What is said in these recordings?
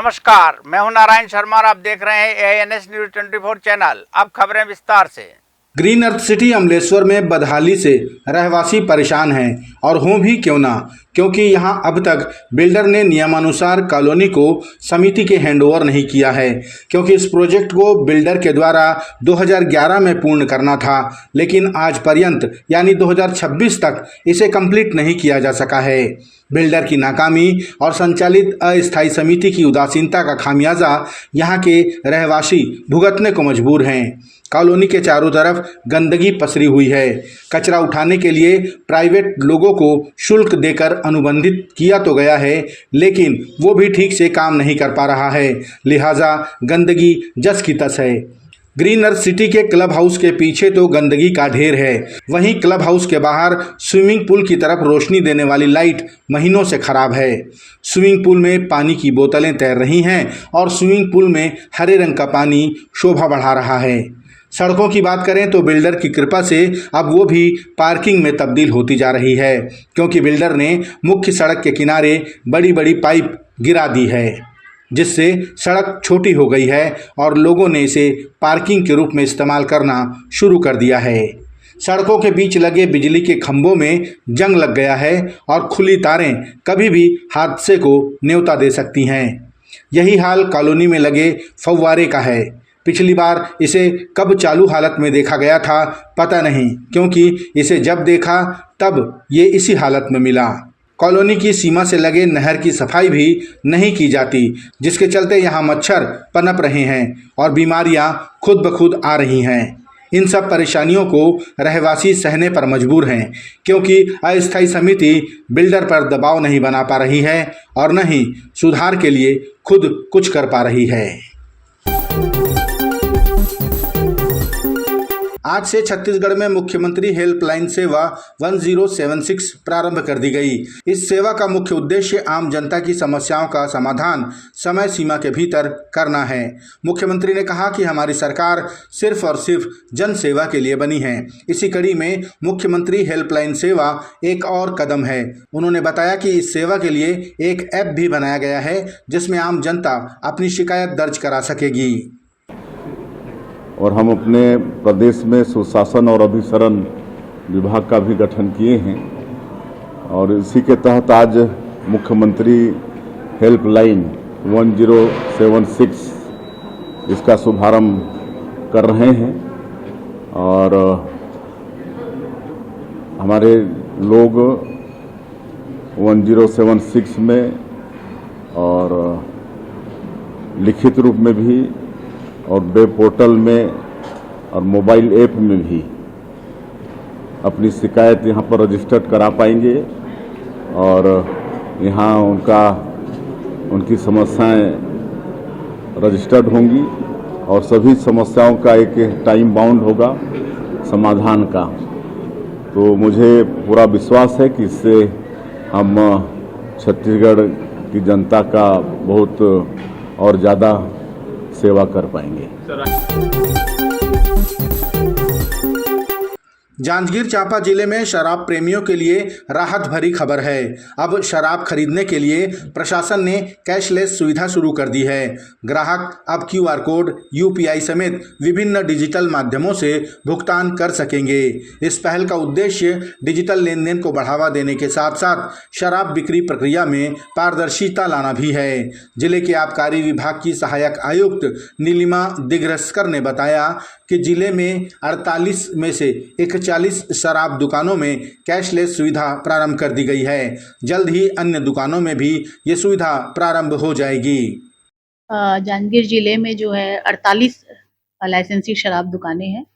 नमस्कार, मैं हूं नारायण शर्मा और आप देख रहे हैं ANS न्यूज 24 चैनल। अब खबरें विस्तार से। ग्रीन अर्थ सिटी अमलेश्वर में बदहाली से रहवासी परेशान हैं और हों भी क्यों ना, क्योंकि यहां अब तक बिल्डर ने नियमानुसार कॉलोनी को समिति के हैंडओवर नहीं किया है। क्योंकि इस प्रोजेक्ट को बिल्डर के द्वारा 2011 में पूर्ण करना था, लेकिन आज पर्यंत यानी 2026 तक इसे कंप्लीट नहीं किया जा सका है। बिल्डर की नाकामी और संचालित अस्थायी समिति की उदासीनता का खामियाजा यहाँ के रहवासी भुगतने को मजबूर हैं। कॉलोनी के चारों तरफ गंदगी पसरी हुई है। कचरा उठाने के लिए प्राइवेट लोगों को शुल्क देकर अनुबंधित किया तो गया है, लेकिन वो भी ठीक से काम नहीं कर पा रहा है, लिहाजा गंदगी जस की तस है। ग्रीन अर्थ सिटी के क्लब हाउस के पीछे तो गंदगी का ढेर है, वहीं क्लब हाउस के बाहर स्विमिंग पूल की तरफ रोशनी देने वाली लाइट महीनों से खराब है। स्विमिंग पूल में पानी की बोतलें तैर रही हैं और स्विमिंग पूल में हरे रंग का पानी शोभा बढ़ा रहा है। सड़कों की बात करें तो बिल्डर की कृपा से अब वो भी पार्किंग में तब्दील होती जा रही है, क्योंकि बिल्डर ने मुख्य सड़क के किनारे बड़ी बड़ी पाइप गिरा दी है, जिससे सड़क छोटी हो गई है और लोगों ने इसे पार्किंग के रूप में इस्तेमाल करना शुरू कर दिया है। सड़कों के बीच लगे बिजली के खंभों में जंग लग गया है और खुली तारें कभी भी हादसे को न्योता दे सकती हैं। यही हाल कॉलोनी में लगे फव्वारे का है। पिछली बार इसे कब चालू हालत में देखा गया था पता नहीं, क्योंकि इसे जब देखा तब ये इसी हालत में मिला। कॉलोनी की सीमा से लगे नहर की सफाई भी नहीं की जाती, जिसके चलते यहाँ मच्छर पनप रहे हैं और बीमारियाँ खुद ब खुद आ रही हैं। इन सब परेशानियों को रहवासी सहने पर मजबूर हैं, क्योंकि अस्थायी समिति बिल्डर पर दबाव नहीं बना पा रही है और न ही सुधार के लिए खुद कुछ कर पा रही है। आज से छत्तीसगढ़ में मुख्यमंत्री हेल्पलाइन सेवा 1076 प्रारंभ कर दी गई। इस सेवा का मुख्य उद्देश्य आम जनता की समस्याओं का समाधान समय सीमा के भीतर करना है। मुख्यमंत्री ने कहा कि हमारी सरकार सिर्फ और सिर्फ जन सेवा के लिए बनी है। इसी कड़ी में मुख्यमंत्री हेल्पलाइन सेवा एक और कदम है। उन्होंने बताया कि इस सेवा के लिए एक ऐप भी बनाया गया है, जिसमें आम जनता अपनी शिकायत दर्ज करा सकेगी। और हम अपने प्रदेश में सुशासन और अभिसरण विभाग का भी गठन किए हैं और इसी के तहत आज मुख्यमंत्री हेल्पलाइन 1076 इसका शुभारंभ कर रहे हैं। और हमारे लोग 1076 में और लिखित रूप में भी और वेब पोर्टल में और मोबाइल ऐप में भी अपनी शिकायत यहाँ पर रजिस्टर्ड करा पाएंगे और यहाँ उनकी समस्याएं रजिस्टर्ड होंगी और सभी समस्याओं का एक टाइम बाउंड होगा समाधान का। तो मुझे पूरा विश्वास है कि इससे हम छत्तीसगढ़ की जनता का बहुत और ज़्यादा सेवा कर पाएंगे। जांजगीर चांपा जिले में शराब प्रेमियों के लिए राहत भरी खबर है। अब शराब खरीदने के लिए प्रशासन ने कैशलेस सुविधा शुरू कर दी है। ग्राहक अब QR कोड, UPI समेत विभिन्न डिजिटल माध्यमों से भुगतान कर सकेंगे। इस पहल का उद्देश्य डिजिटल लेन देन को बढ़ावा देने के साथ साथ शराब बिक्री प्रक्रिया में पारदर्शिता लाना भी है। जिले के आबकारी विभाग की सहायक आयुक्त नीलिमा दिग्रस्कर ने बताया कि जिले में 48 में से 41 शराब दुकानों में कैशलेस सुविधा प्रारंभ कर दी गई है। जल्द ही अन्य दुकानों में भी ये सुविधा प्रारंभ हो जाएगी। जांजगीर जिले में जो है 48 लाइसेंसी शराब दुकानें हैं।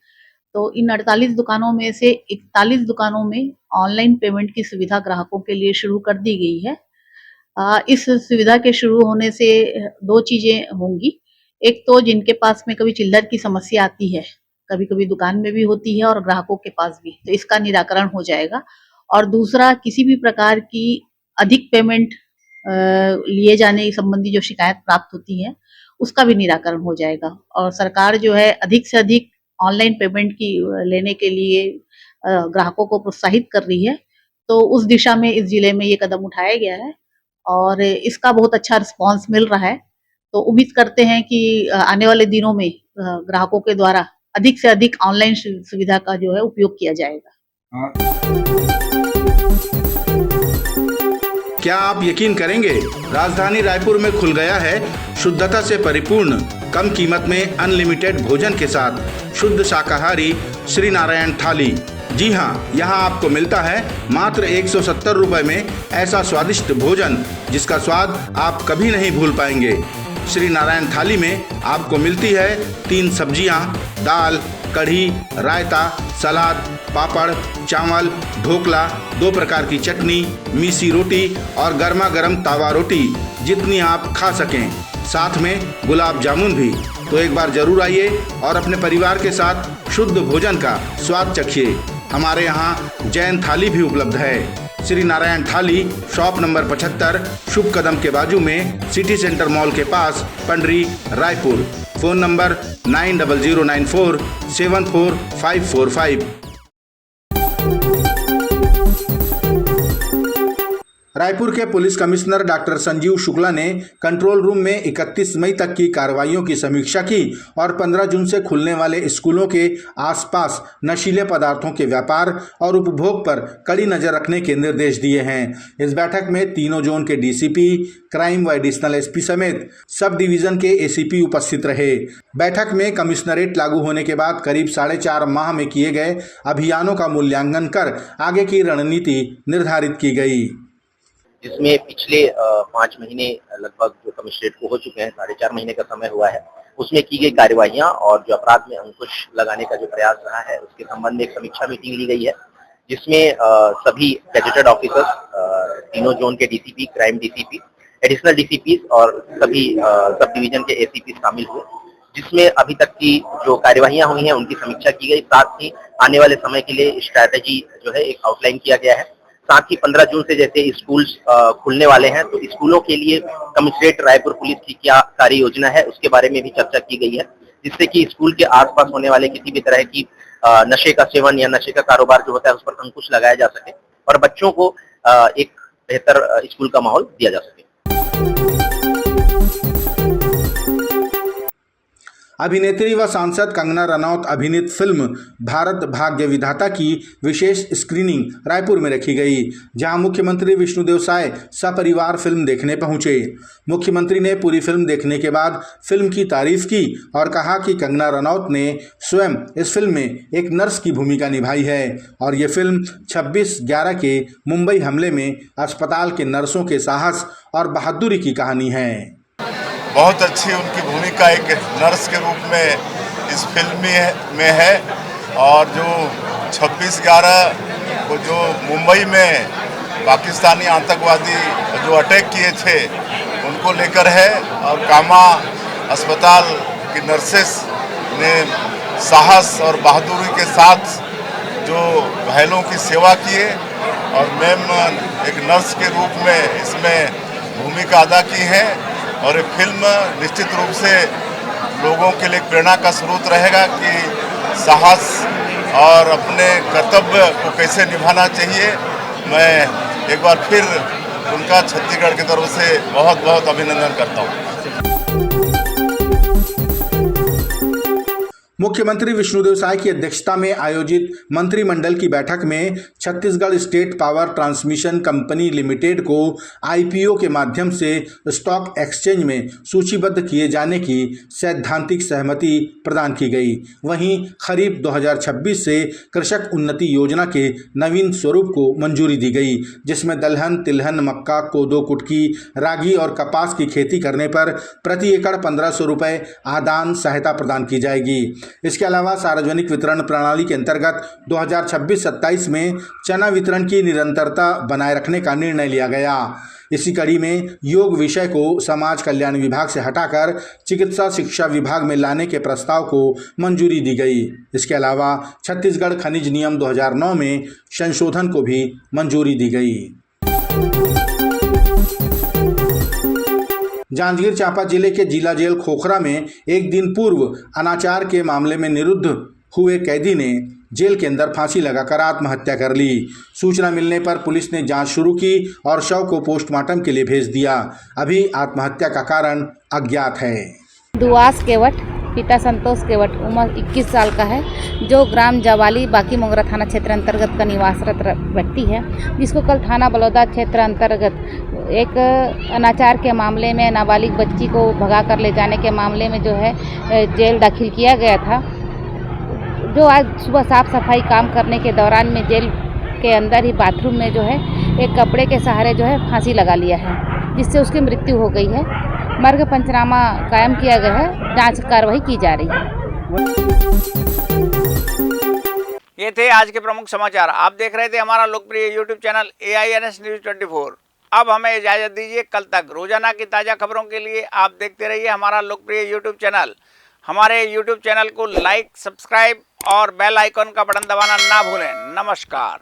तो इन 48 दुकानों में से 41 दुकानों में ऑनलाइन पेमेंट की सुविधा ग्राहकों के लिए शुरू कर दी गई है। इस सुविधा के शुरू होने से दो चीजें होंगी। एक तो जिनके पास में कभी चिल्लर की समस्या आती है, कभी कभी दुकान में भी होती है और ग्राहकों के पास भी, तो इसका निराकरण हो जाएगा। और दूसरा, किसी भी प्रकार की अधिक पेमेंट लिए जाने संबंधी जो शिकायत प्राप्त होती है उसका भी निराकरण हो जाएगा। और सरकार जो है अधिक से अधिक ऑनलाइन पेमेंट की लेने के लिए ग्राहकों को प्रोत्साहित कर रही है। तो उस दिशा में इस जिले में ये कदम उठाया गया है और इसका बहुत अच्छा रिस्पांस मिल रहा है। तो उम्मीद करते हैं कि आने वाले दिनों में ग्राहकों के द्वारा अधिक से अधिक ऑनलाइन सुविधा का जो है उपयोग किया जाएगा। क्या आप यकीन करेंगे, राजधानी रायपुर में खुल गया है शुद्धता से परिपूर्ण, कम कीमत में अनलिमिटेड भोजन के साथ शुद्ध शाकाहारी श्री नारायण थाली। जी हाँ, यहाँ आपको मिलता है मात्र 170 रुपए में ऐसा स्वादिष्ट भोजन जिसका स्वाद आप कभी नहीं भूल पाएंगे। श्री नारायण थाली में आपको मिलती है 3 सब्जियाँ, दाल, कढ़ी, रायता, सलाद, पापड़, चावल, ढोकला, 2 प्रकार की चटनी, मीसी रोटी और गर्मा गर्म तावा रोटी जितनी आप खा सकें, साथ में गुलाब जामुन भी। तो एक बार जरूर आइए और अपने परिवार के साथ शुद्ध भोजन का स्वाद चखिए। हमारे यहाँ जैन थाली भी उपलब्ध है। श्री नारायण थाली शॉप नंबर 75 शुभ कदम के बाजू में सिटी सेंटर मॉल के पास, पंडरी, रायपुर। Phone number 90094 74545। रायपुर के police commissioner doctor Sanjeev Shukla ने कंट्रोल रूम में 31 मई तक की कार्रवाइयों की समीक्षा की और 15 जून से खुलने वाले स्कूलों के आसपास नशीले पदार्थों के व्यापार और उपभोग पर कड़ी नजर रखने के निर्देश दिए हैं। इस बैठक में तीनों जोन के डीसीपी, क्राइम व एडिशनल एसपी समेत सब डिवीजन के एसीपी उपस्थित रहे। बैठक में कमिश्नरेट लागू होने के बाद करीब 4.5 माह में किए गए अभियानों का मूल्यांकन कर आगे की रणनीति निर्धारित की गई, जिसमें पिछले 5 महीने लगभग जो कमिश्नरेट को हो चुके हैं, 4.5 महीने का समय हुआ है, उसमें की गई कार्यवाहियां और जो अपराध में अंकुश लगाने का जो प्रयास रहा है उसके संबंध में एक समीक्षा मीटिंग ली गई है, जिसमें सभी गैजेटेड ऑफिसर्स, तीनों जोन के DCP, crime DCP, additional DCP और सभी सब डिवीजन के एसीपी शामिल हुए, जिसमें अभी तक की जो कार्यवाहियां हुई हैं उनकी समीक्षा की गई। साथ ही आने वाले समय के लिए स्ट्रैटेजी जो है एक आउटलाइन किया गया है। साथ ही 15 जून से जैसे स्कूल खुलने वाले हैं तो स्कूलों के लिए कमिश्नरेट रायपुर पुलिस की क्या कार्य योजना है उसके बारे में भी चर्चा की गई है, जिससे कि स्कूल के आसपास होने वाले किसी भी तरह की नशे का सेवन या नशे का कारोबार जो होता है उस पर अंकुश लगाया जा सके और बच्चों को एक बेहतर स्कूल का माहौल दिया जा सके। अभिनेत्री व सांसद कंगना रनौत अभिनीत फिल्म भारत भाग्य विधाता की विशेष स्क्रीनिंग रायपुर में रखी गई, जहां मुख्यमंत्री विष्णुदेव साय सपरिवार फिल्म देखने पहुंचे। मुख्यमंत्री ने पूरी फिल्म देखने के बाद फिल्म की तारीफ की और कहा कि कंगना रनौत ने स्वयं इस फिल्म में एक नर्स की भूमिका निभाई है और ये फिल्म 26/11 के मुंबई हमले में अस्पताल के नर्सों के साहस और बहादुरी की कहानी है। बहुत अच्छी उनकी भूमिका एक नर्स के रूप में इस फिल्म में है और जो 26/11 को जो मुंबई में पाकिस्तानी आतंकवादी जो अटैक किए थे उनको लेकर है और कामा अस्पताल की नर्सेस ने साहस और बहादुरी के साथ जो घायलों की सेवा किए और मैम एक नर्स के रूप में इसमें भूमिका अदा की है और ये फिल्म निश्चित रूप से लोगों के लिए प्रेरणा का स्रोत रहेगा कि साहस और अपने कर्तव्य को कैसे निभाना चाहिए। मैं एक बार फिर उनका छत्तीसगढ़ की तरफ से बहुत बहुत अभिनंदन करता हूँ। मुख्यमंत्री विष्णुदेव साय की अध्यक्षता में आयोजित मंत्रिमंडल की बैठक में Chhattisgarh state power transmission company limited को आईपीओ के माध्यम से स्टॉक एक्सचेंज में सूचीबद्ध किए जाने की सैद्धांतिक सहमति प्रदान की गई। वहीं खरीफ 2026 से कृषक उन्नति योजना के नवीन स्वरूप को मंजूरी दी गई, जिसमें दलहन, तिलहन, मक्का, कोदो, कुटकी, रागी और कपास की खेती करने पर प्रति एकड़ 1500 रुपये आदान सहायता प्रदान की जाएगी। इसके अलावा सार्वजनिक वितरण प्रणाली के अंतर्गत 2026-27 में चना वितरण की निरंतरता बनाए रखने का निर्णय लिया गया। इसी कड़ी में योग विषय को समाज कल्याण विभाग से हटाकर चिकित्सा शिक्षा विभाग में लाने के प्रस्ताव को मंजूरी दी गई। इसके अलावा छत्तीसगढ़ खनिज नियम 2009 में संशोधन को भी मंजूरी दी गई। जांजगीर चांपा जिले के जिला जेल खोखरा में एक दिन पूर्व अनाचार के मामले में निरुद्ध हुए कैदी ने जेल के अंदर फांसी लगाकर आत्महत्या कर ली। सूचना मिलने पर पुलिस ने जांच शुरू की और शव को पोस्टमार्टम के लिए भेज दिया। अभी आत्महत्या का कारण अज्ञात है। दुआस केवट, पिता संतोष केवट, उम्र 21 साल का है, जो ग्राम जवाली बाकी मोगरा थाना क्षेत्र अंतर्गत का निवासरत व्यक्ति है, जिसको कल थाना बलौदा क्षेत्र अंतर्गत एक अनाचार के मामले में नाबालिग बच्ची को भगा कर ले जाने के मामले में जो है जेल दाखिल किया गया था। जो आज सुबह साफ सफाई काम करने के दौरान में जेल के अंदर ही बाथरूम में जो है एक कपड़े के सहारे जो है फांसी लगा लिया है, जिससे उसकी मृत्यु हो गई है। मर्ग पंचनामा कायम किया गया है, जांच कार्रवाई की जा रही है। ये थे आज के प्रमुख समाचार। आप देख रहे थे हमारा लोकप्रिय यूट्यूब चैनल AINS न्यूज 24। अब हमें इजाजत दीजिए। कल तक रोजाना की ताज़ा खबरों के लिए आप देखते रहिए हमारा लोकप्रिय यूट्यूब चैनल। हमारे यूट्यूब चैनल को लाइक, सब्सक्राइब और बेल आइकॉन का बटन दबाना ना भूलें। नमस्कार।